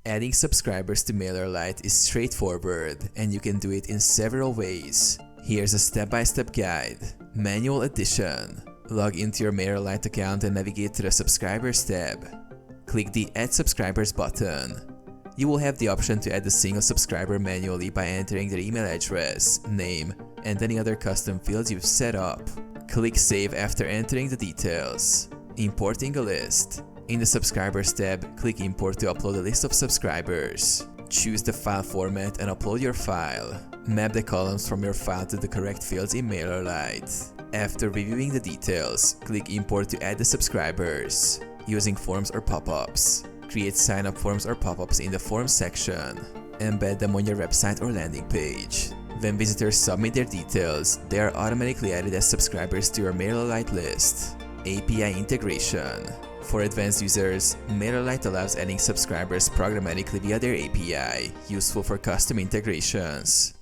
Adding subscribers to MailerLite is straightforward, and you can do it in several ways. Here's a step-by-step guide. Manual addition. Log into your MailerLite account and navigate to the Subscribers tab. Click the Add Subscribers button. You will have the option to add a single subscriber manually by entering their email address, name, and any other custom fields you've set up. Click Save after entering the details. Importing a list. In the Subscribers tab, click Import to upload a list of subscribers. Choose the file format and upload your file. Map the columns from your file to the correct fields in MailerLite. After reviewing the details, click Import to add the subscribers. Using forms or pop-ups. Create sign-up forms or pop-ups in the Forms section. Embed them on your website or landing page. When visitors submit their details, they are automatically added as subscribers to your MailerLite list. API integration. For advanced users, MailerLite allows adding subscribers programmatically via their API, useful for custom integrations.